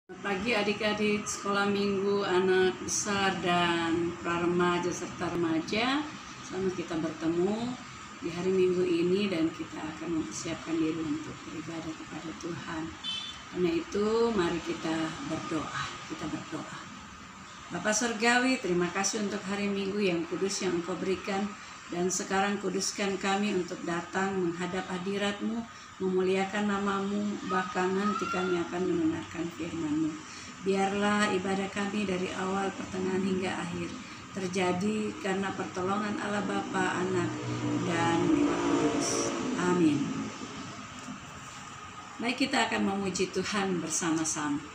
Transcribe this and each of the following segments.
Selamat pagi adik-adik sekolah minggu, anak besar dan pra-remaja serta remaja. Selamat kita bertemu di hari minggu ini dan kita akan mempersiapkan diri untuk beribadah kepada Tuhan. Karena itu mari kita berdoa. Bapa Surgawi, terima kasih untuk hari minggu yang kudus yang Engkau berikan. Dan sekarang kuduskan kami untuk datang menghadap hadirat-Mu, memuliakan nama-Mu, bahkan nanti kami akan mendengarkan firman-Mu. Biarlah ibadah kami dari awal, pertengahan hingga akhir terjadi karena pertolongan Allah Bapa, Anak, dan Roh Kudus. Amin. Baik, kita akan memuji Tuhan bersama-sama.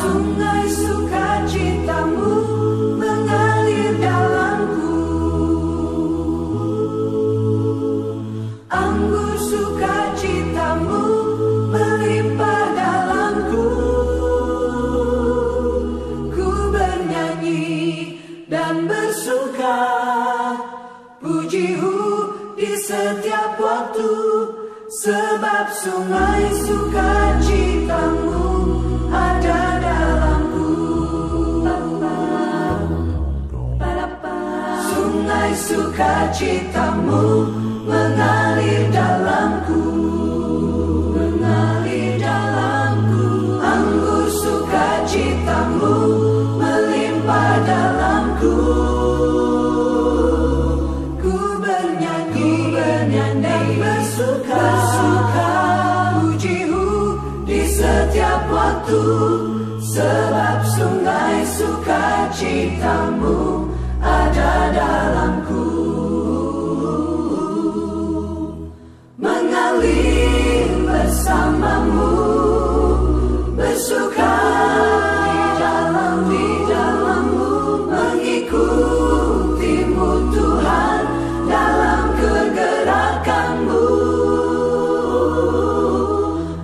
Sungai sukacitamu mengalir dalamku, anggur sukacitamu melimpah dalamku. Ku bernyanyi dan bersuka, pujimu di setiap waktu, sebab sungai sukacitamu ada dalamku. Sungai sukacitamu mengalir dalamku, anggur sukacitamu melimpah dalamku. Ku bernyanyi dan bersuka, pujimu di setiap waktu, sebab sungai sukacitamu ada dalamku. Mengalir bersamamu, bersuka di dalammu, mengikutimu Tuhan dalam kegerakanmu,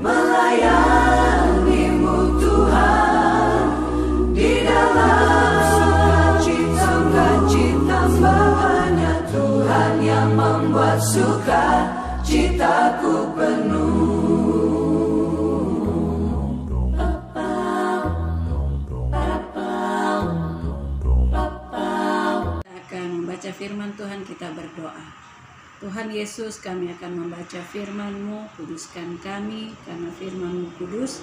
melayanimu Tuhan di dalam sukacitamu. Hanya Tuhan yang membuat sukacitaku penuh. membaca firman Tuhan, kita berdoa. Tuhan Yesus, kami akan membaca firman-Mu, kuduskan kami karena firman-Mu kudus,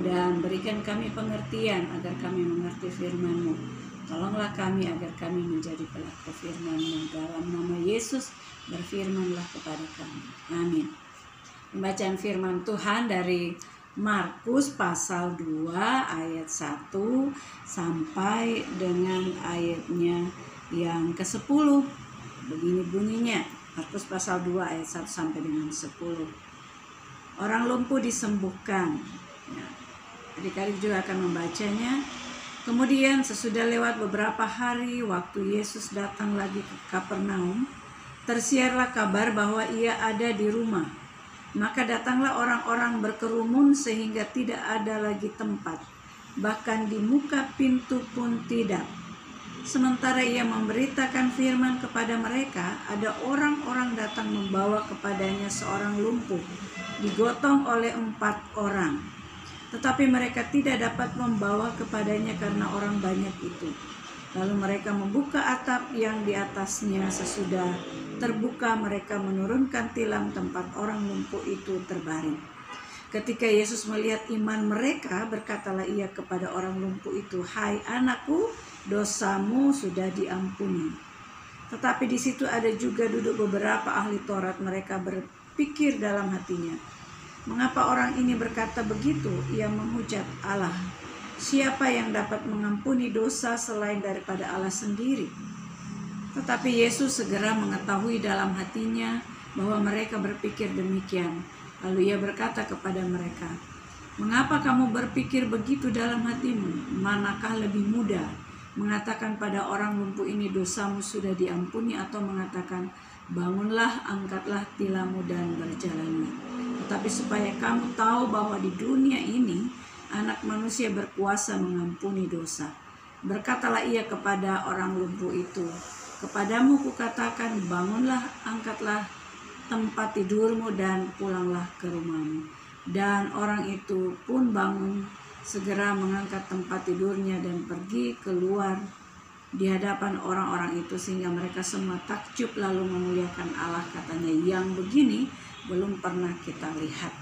dan berikan kami pengertian agar kami mengerti firman-Mu. Tolonglah kami agar kami menjadi pelaku firman-Mu. Dalam nama Yesus, berfirmanlah kepada kami. Amin. Pembacaan firman Tuhan dari Markus pasal 2 ayat 1 sampai dengan ayatnya yang ke-10. Begini bunyinya, Markus pasal 2 ayat 1 sampai dengan 10. Orang lumpuh disembuhkan. Adik-adik juga akan membacanya. Kemudian sesudah lewat beberapa hari, waktu Yesus datang lagi ke Kapernaum, tersiarlah kabar bahwa ia ada di rumah. Maka datanglah orang-orang berkerumun sehingga tidak ada lagi tempat, bahkan di muka pintu pun tidak. Sementara ia memberitakan firman kepada mereka, ada orang-orang datang membawa kepadanya seorang lumpuh, digotong oleh 4 orang. Tetapi mereka tidak dapat membawa kepadanya karena orang banyak itu. Lalu mereka membuka atap yang di atasnya. Sesudah terbuka, mereka menurunkan tilam tempat orang lumpuh itu terbaring. Ketika Yesus melihat iman mereka, berkatalah ia kepada orang lumpuh itu, "Hai anakku, dosamu sudah diampuni." Tetapi di situ ada juga duduk beberapa ahli Taurat. Mereka berpikir dalam hatinya, "Mengapa orang ini berkata begitu?" Ia mengucap, "Allah, siapa yang dapat mengampuni dosa selain daripada Allah sendiri?" Tetapi Yesus segera mengetahui dalam hatinya bahwa mereka berpikir demikian. Lalu ia berkata kepada mereka, "Mengapa kamu berpikir begitu dalam hatimu? Manakah lebih mudah, mengatakan pada orang lumpuh ini, dosamu sudah diampuni, atau mengatakan, bangunlah, angkatlah tilammu dan berjalanlah? Tetapi supaya kamu tahu bahwa di dunia ini Anak Manusia berkuasa mengampuni dosa." Berkatalah ia kepada orang lumpuh itu, "Kepadamu kukatakan, bangunlah, angkatlah tempat tidurmu dan pulanglah ke rumahmu." Dan orang itu pun bangun, segera mengangkat tempat tidurnya dan pergi keluar di hadapan orang-orang itu, sehingga mereka semua takjub lalu memuliakan Allah, katanya, "Yang begini belum pernah kita lihat."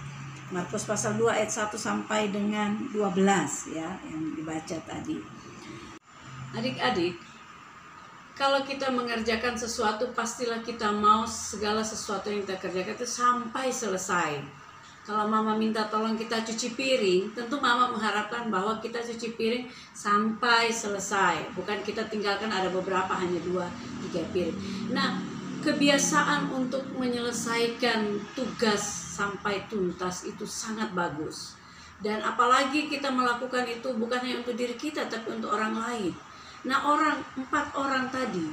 Markus pasal 2 ayat 1 sampai dengan 12 ya, yang dibaca tadi. Adik-adik, kalau kita mengerjakan sesuatu, pastilah kita mau segala sesuatu yang kita kerjakan itu sampai selesai. Kalau mama minta tolong kita cuci piring, tentu mama mengharapkan bahwa kita cuci piring sampai selesai. Bukan kita tinggalkan ada beberapa, hanya 2-3 piring. Nah, kebiasaan untuk menyelesaikan tugas sampai tuntas itu sangat bagus. Dan apalagi kita melakukan itu bukan hanya untuk diri kita, tapi untuk orang lain. Nah, 4 orang tadi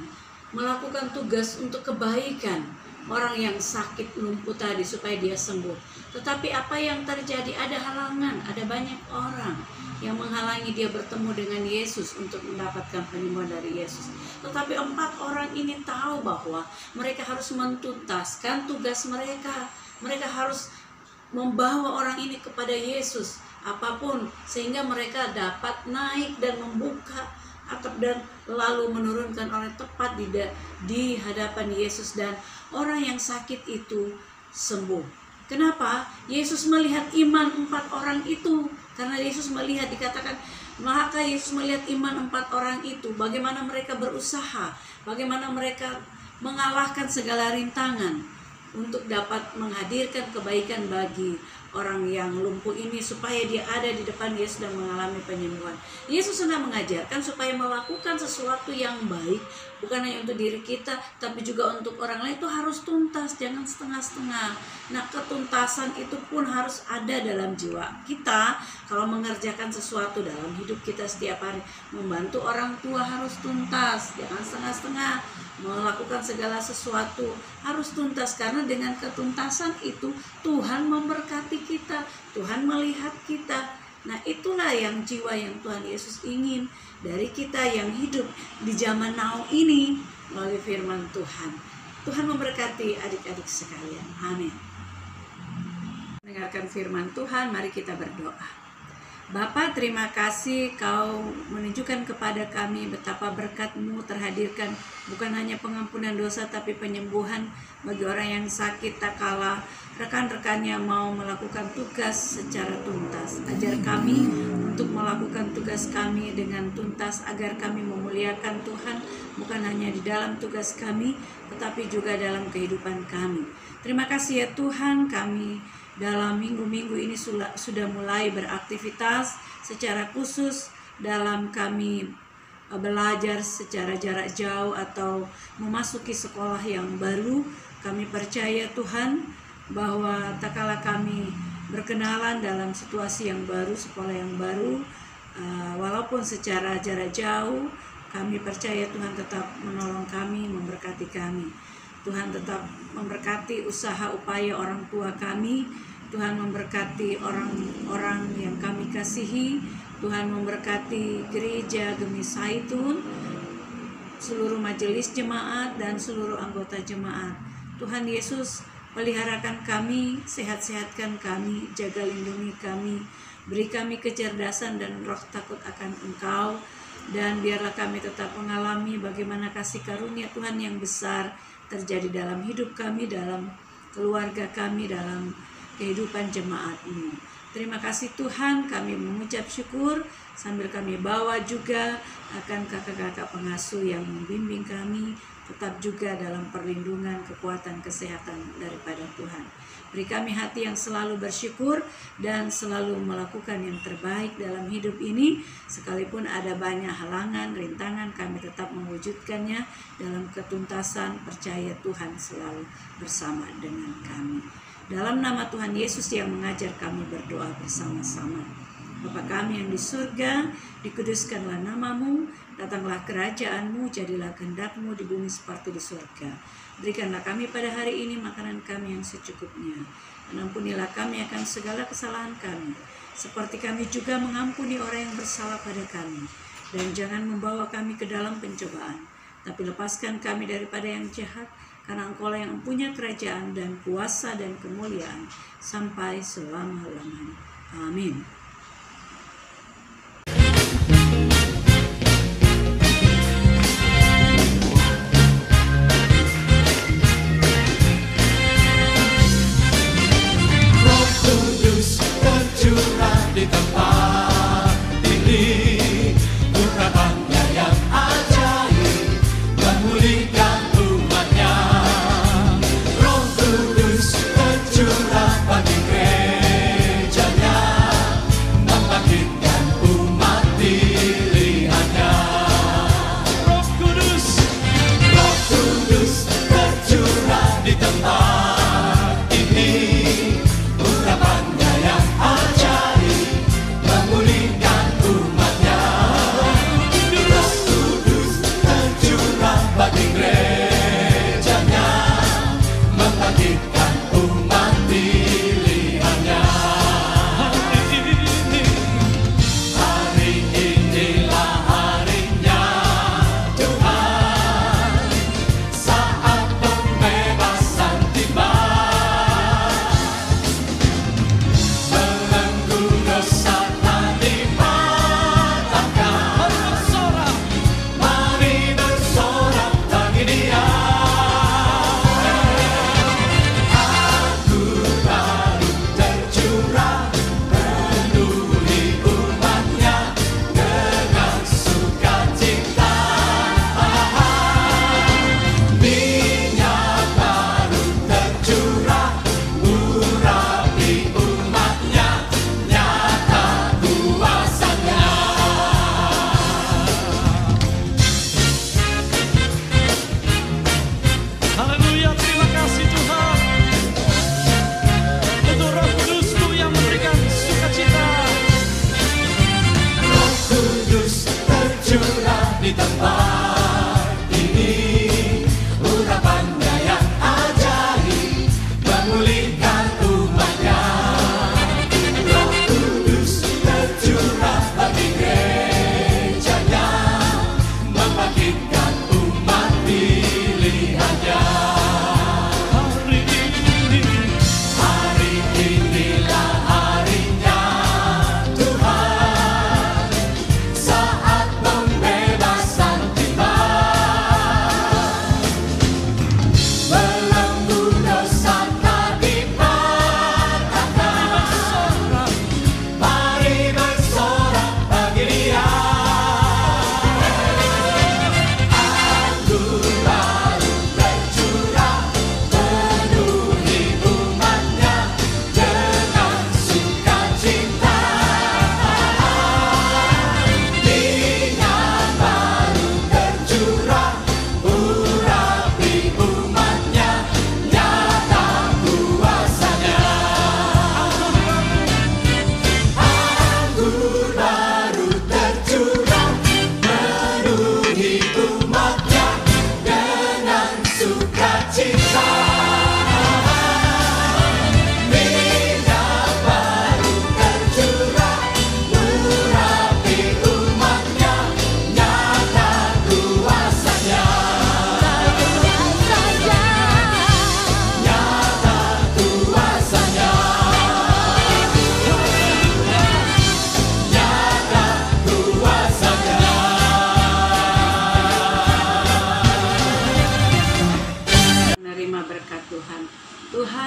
melakukan tugas untuk kebaikan orang yang sakit lumpuh tadi supaya dia sembuh. Tetapi apa yang terjadi? Ada halangan, ada banyak orang yang menghalangi dia bertemu dengan Yesus untuk mendapatkan penyembuhan dari Yesus. Tetapi 4 orang ini tahu bahwa mereka harus mentuntaskan tugas mereka. Mereka harus membawa orang ini kepada Yesus apapun, sehingga mereka dapat naik dan membuka atap dan lalu menurunkan orang tepat di hadapan Yesus, dan orang yang sakit itu sembuh. Kenapa? Yesus melihat iman 4 orang itu. Karena Yesus melihat, dikatakan, maka Yesus melihat iman 4 orang itu, bagaimana mereka berusaha, bagaimana mereka mengalahkan segala rintangan untuk dapat menghadirkan kebaikan bagi orang yang lumpuh ini, supaya dia ada di depan Yesus dan mengalami penyembuhan. Yesus sedang mengajarkan supaya melakukan sesuatu yang baik, bukan hanya untuk diri kita, tapi juga untuk orang lain, itu harus tuntas, jangan setengah-setengah. Nah, ketuntasan itu pun harus ada dalam jiwa kita. Kalau mengerjakan sesuatu dalam hidup kita setiap hari, membantu orang tua harus tuntas, jangan setengah-setengah. Melakukan segala sesuatu harus tuntas, karena dengan ketuntasan itu Tuhan memberkati kita, Tuhan melihat kita. Nah, itulah yang jiwa yang Tuhan Yesus ingin dari kita yang hidup di zaman now ini melalui firman Tuhan. Tuhan memberkati adik-adik sekalian. Amin. Mendengarkan firman Tuhan, mari kita berdoa. Bapa, terima kasih Kau menunjukkan kepada kami betapa berkat-Mu terhadirkan bukan hanya pengampunan dosa tapi penyembuhan bagi orang yang sakit tak kala rekan-rekannya mau melakukan tugas secara tuntas. Ajar kami untuk melakukan tugas kami dengan tuntas agar kami memuliakan Tuhan bukan hanya di dalam tugas kami tetapi juga dalam kehidupan kami. Terima kasih ya Tuhan, kami dalam minggu-minggu ini sudah mulai beraktivitas secara khusus dalam kami belajar secara jarak jauh atau memasuki sekolah yang baru. Kami percaya Tuhan bahwa tak kala kami berkenalan dalam situasi yang baru, sekolah yang baru, walaupun secara jarak jauh, kami percaya Tuhan tetap menolong kami, memberkati kami. Tuhan tetap memberkati usaha upaya orang tua kami. Tuhan memberkati orang-orang yang kami kasihi. Tuhan memberkati gereja Gemi Zaitun, seluruh majelis jemaat dan seluruh anggota jemaat. Tuhan Yesus, peliharakan kami, sehat-sehatkan kami, jaga lindungi kami, beri kami kecerdasan dan roh takut akan Engkau, dan biarlah kami tetap mengalami bagaimana kasih karunia Tuhan yang besar terjadi dalam hidup kami, dalam keluarga kami, dalam kehidupan jemaat-Mu. Terima kasih Tuhan, kami mengucap syukur sambil kami bawa juga akan kakak-kakak pengasuh yang membimbing kami, tetap juga dalam perlindungan, kekuatan, kesehatan daripada Tuhan. Beri kami hati yang selalu bersyukur dan selalu melakukan yang terbaik dalam hidup ini. Sekalipun ada banyak halangan, rintangan, kami tetap mewujudkannya dalam ketuntasan, percaya Tuhan selalu bersama dengan kami. Dalam nama Tuhan Yesus yang mengajar kami berdoa bersama-sama. Bapa kami yang di surga, dikuduskanlah nama-Mu, datanglah kerajaan-Mu, jadilah kehendak-Mu di bumi seperti di surga. Berikanlah kami pada hari ini makanan kami yang secukupnya. Dan ampunilah kami akan segala kesalahan kami, seperti kami juga mengampuni orang yang bersalah pada kami. Dan jangan membawa kami ke dalam pencobaan, tapi lepaskan kami daripada yang jahat, karena Engkau-lah yang punya kerajaan dan kuasa dan kemuliaan sampai selama-lamanya. Amin. Di tempat ini, urapannya yang ajaib memulihkan umatnya. Roh Kudus tercurah bagi gerejanya,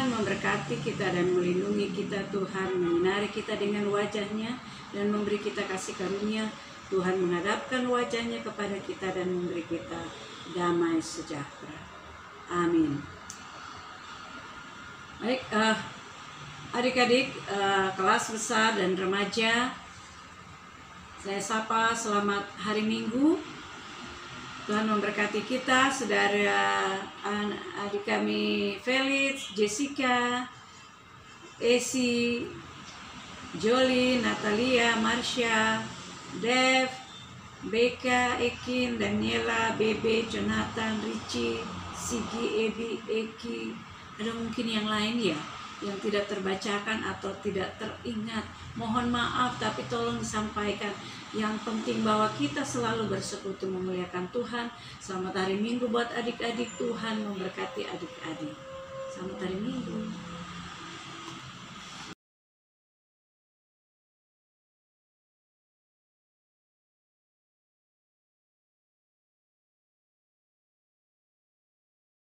Tuhan memberkati kita dan melindungi kita. Tuhan menyinari kita dengan wajah-Nya dan memberi kita kasih karunia. Tuhan menghadapkan wajah-Nya kepada kita dan memberi kita damai sejahtera. Amin. Baik, adik-adik kelas besar dan remaja, saya sapa selamat hari Minggu. Tuhan memberkati kita, saudara adik kami Felix, Jessica, Esi, Jolie, Natalia, Marsha, Dev, Beka, Ekin, Daniela, Bebe, Jonathan, Richie, Sigi, Ebi, Eki. Ada mungkin yang lain ya yang tidak terbacakan atau tidak teringat. Mohon maaf, tapi tolong disampaikan. Yang penting bahwa kita selalu bersekutu memuliakan Tuhan. Selamat hari Minggu buat adik-adik. Tuhan memberkati adik-adik. Selamat hari Minggu.